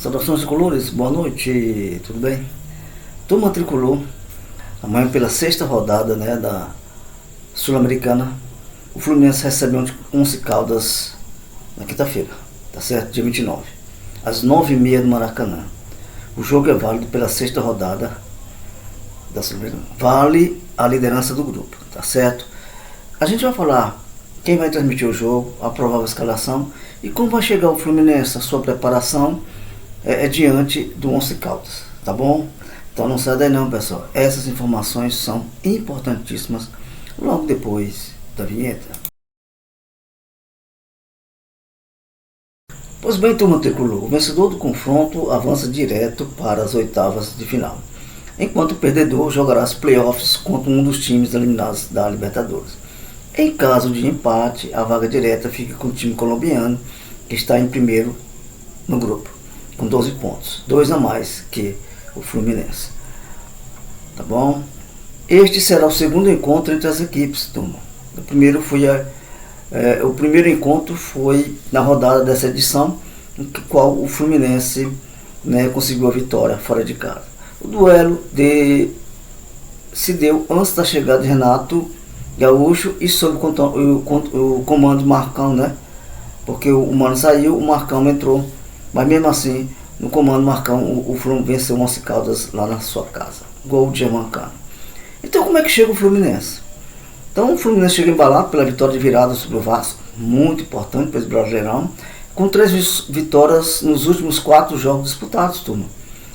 Saudações tricolores, boa noite, tudo bem? Turma tricolor, amanhã pela sexta rodada, né, da Sul-Americana, o Fluminense recebe Once Caldas na quinta-feira, tá certo? Dia 29, às 9h30 do Maracanã. O jogo é válido pela sexta rodada da Sul-Americana, vale a liderança do grupo, tá certo? A gente vai falar quem vai transmitir o jogo, a provável escalação e como vai chegar o Fluminense, a sua preparação diante do Once Caldas, tá bom? Então não sai daí não, pessoal. Essas informações são importantíssimas logo depois da vinheta. Pois bem, turma tricolor, o vencedor do confronto avança direto para as oitavas de final, enquanto o perdedor jogará as playoffs contra um dos times eliminados da Libertadores. Em caso de empate, a vaga direta fica com o time colombiano, que está em primeiro no grupo, com 12 pontos, 2 a mais que o Fluminense. Tá bom? Este será o segundo encontro entre as equipes, turma. O primeiro encontro foi na rodada dessa edição, em qual o Fluminense, né, conseguiu a vitória fora de casa. O duelo se deu antes da chegada de Renato Gaúcho e sob o comando de Marcão, né? Porque o Mano saiu, o Marcão entrou, mas mesmo assim, no comando Marcão, o Fluminense venceu o Once Caldas lá na sua casa. Gol de Germancano. Então como é que chega o Fluminense? Então o Fluminense chega embalado pela vitória de virada sobre o Vasco, muito importante para esse Brasileirão, com 3 vitórias nos últimos 4 jogos disputados, turma.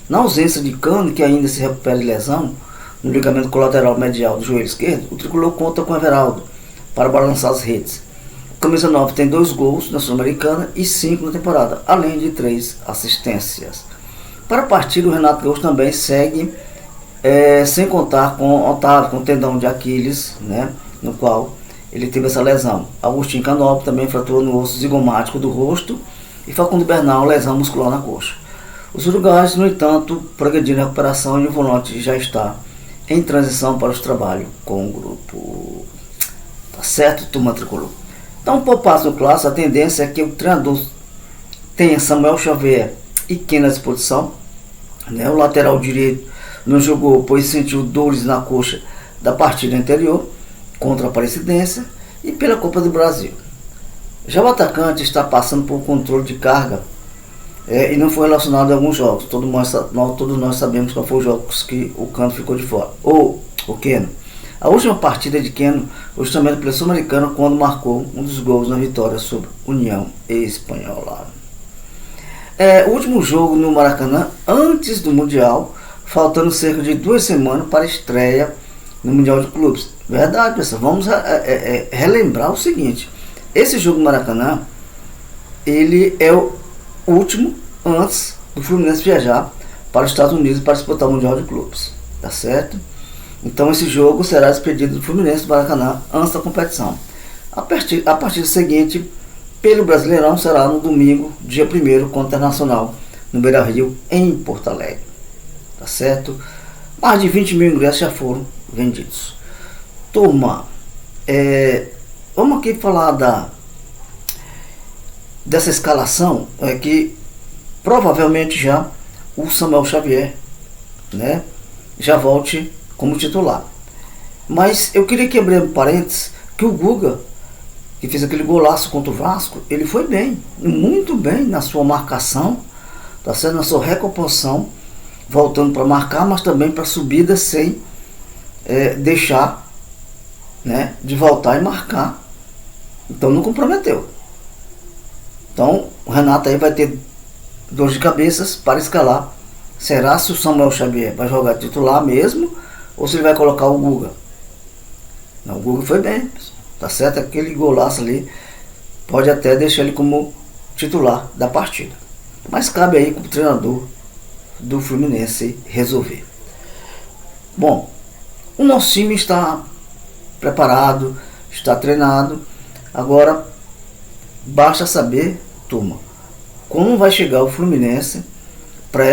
Na ausência de Cano, que ainda se recupera de lesão no ligamento colateral medial do joelho esquerdo, o tricolor conta com Everaldo para balançar as redes. O camisa 9 tem 2 gols na Sul-Americana e 5 na temporada, além de 3 assistências. Para a partida, o Renato Gaúcho também segue sem contar com Otávio, com o tendão de Aquiles, né, no qual ele teve essa lesão. Agostinho Canopio também fraturou no osso zigomático do rosto e Facundo Bernal, lesão muscular na coxa. Os uruguaios, no entanto, progrediram na recuperação e o volante já está em transição para os trabalhos com o grupo. Tá certo, turma tricolor? Então, por passo no clássico, a tendência é que o treinador tenha Samuel Xavier e Keno à disposição, né? O lateral direito não jogou, pois sentiu dores na coxa da partida anterior contra a Aparecidense e pela Copa do Brasil. Já o atacante está passando por controle de carga e não foi relacionado a alguns jogos. Todos nós sabemos qual foi os jogos que o Cano ficou de fora. Ou o Keno. A última partida de Keno foi justamente pela Sul-Americana, quando marcou um dos gols na vitória sobre União Espanhola. O último jogo no Maracanã, antes do Mundial, faltando cerca de 2 semanas para a estreia no Mundial de Clubes. Verdade, pessoal. Vamos relembrar o seguinte. Esse jogo no Maracanã, ele é o último antes do Fluminense viajar para os Estados Unidos para disputar o Mundial de Clubes. Tá certo? Então esse jogo será despedido do Fluminense do Maracanã antes da competição. A partida seguinte, pelo Brasileirão, será no domingo, dia 1º, contra o Internacional, no Beira-Rio, em Porto Alegre. Tá certo? Mais de 20 mil ingressos já foram vendidos. Turma, vamos aqui falar dessa escalação, que provavelmente já o Samuel Xavier, né, já volte como titular. Mas eu queria que abrir um parênteses, que o Guga, que fez aquele golaço contra o Vasco, ele foi bem, muito bem na sua marcação, tá certo? Na sua recomposição, voltando para marcar, mas também para subida sem deixar, né, de voltar e marcar. Então não comprometeu. Então o Renato aí vai ter dor de cabeças para escalar. Será se o Samuel Xavier vai jogar titular mesmo ou se ele vai colocar o Guga? Não, o Guga foi bem, tá certo? Aquele golaço ali pode até deixar ele como titular da partida. Mas cabe aí com o treinador do Fluminense resolver. Bom, o nosso time está preparado, está treinado. Agora basta saber, turma, como vai chegar o Fluminense para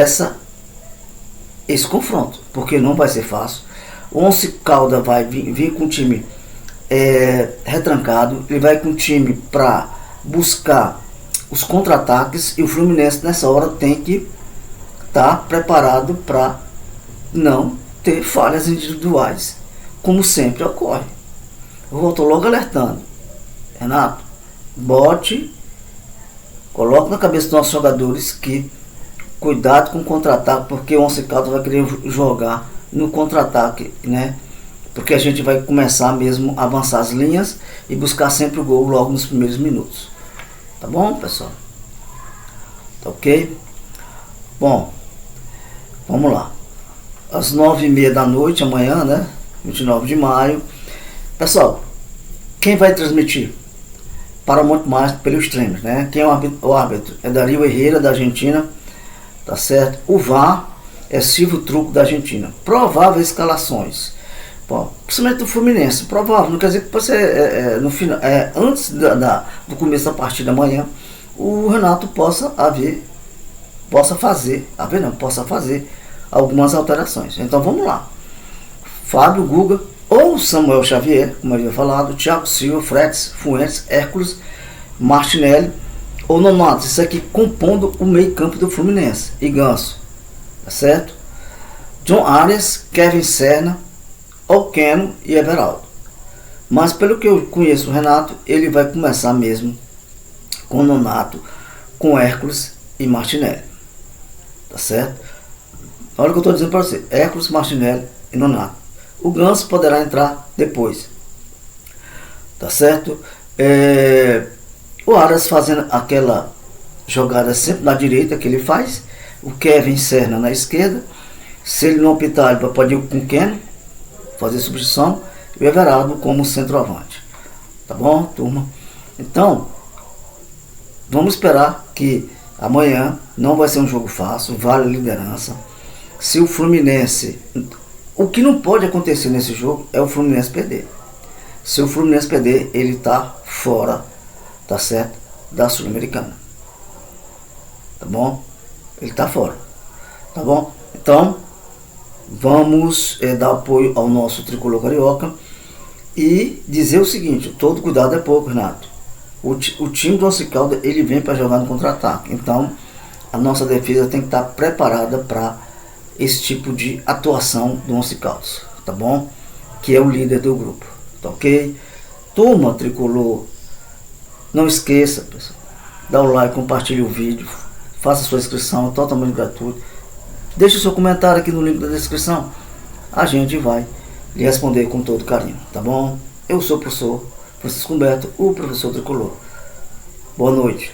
esse confronto, porque não vai ser fácil. O Once Caldas vai vir com o time retrancado, ele vai com o time para buscar os contra-ataques e o Fluminense nessa hora tem que estar preparado para não ter falhas individuais, como sempre ocorre. Eu volto logo alertando, Renato, coloque na cabeça dos nossos jogadores que cuidado com o contra-ataque, porque o Once Caldas vai querer jogar no contra-ataque, né? Porque a gente vai começar mesmo a avançar as linhas e buscar sempre o gol logo nos primeiros minutos. Tá bom, pessoal? Tá ok? Bom, vamos lá. Às 9h30 da noite, amanhã, né? 29 de maio. Pessoal, quem vai transmitir? Paramount+ pelo stream, né? Quem é o árbitro? É Dario Herrera, da Argentina. Tá certo? O VAR é Silvio Truco, da Argentina. Prováveis escalações. Bom, principalmente do Fluminense. Provável, não quer dizer que você, no final, antes do começo da partida amanhã, o Renato possa fazer algumas alterações. Então vamos lá. Fábio, Guga ou Samuel Xavier, como eu havia falado, Thiago Silva, Fretes, Fuentes, Hércules, Martinelli ou Nonato. Isso aqui compondo o meio campo do Fluminense. E Ganso, tá certo? John Arias, Kevin Serna, Keno e Everaldo. Mas pelo que eu conheço o Renato, ele vai começar mesmo com Nonato, com Hércules e Martinelli. Tá certo? Olha o que eu estou dizendo para você. Hércules, Martinelli e Nonato. O Ganso poderá entrar depois. Tá certo? O Arias fazendo aquela jogada sempre na direita que ele faz. O Kevin Serna na esquerda. Se ele não optar, ele pode ir com o Keno, fazer substituição. E o Everaldo como centroavante. Tá bom, turma? Então, vamos esperar que amanhã não vai ser um jogo fácil, vale a liderança. Se o Fluminense... O que não pode acontecer nesse jogo é o Fluminense perder. Se o Fluminense perder, ele está fora, tá certo? Da Sul-Americana. Tá bom? Ele está fora. Tá bom? Então, vamos dar apoio ao nosso tricolor carioca e dizer o seguinte: todo cuidado é pouco, Renato. O time do Once Caldas, ele vem para jogar no contra-ataque. Então, a nossa defesa tem que estar preparada para esse tipo de atuação do Once Caldas, tá bom? Que é o líder do grupo, tá ok? Turma tricolor, não esqueça, pessoal, dá o like, compartilhe o vídeo, faça sua inscrição, é totalmente gratuito. Deixe o seu comentário aqui no link da descrição, a gente vai lhe responder com todo carinho, tá bom? Eu sou o professor Francisco Humberto, o professor tricolor. Boa noite.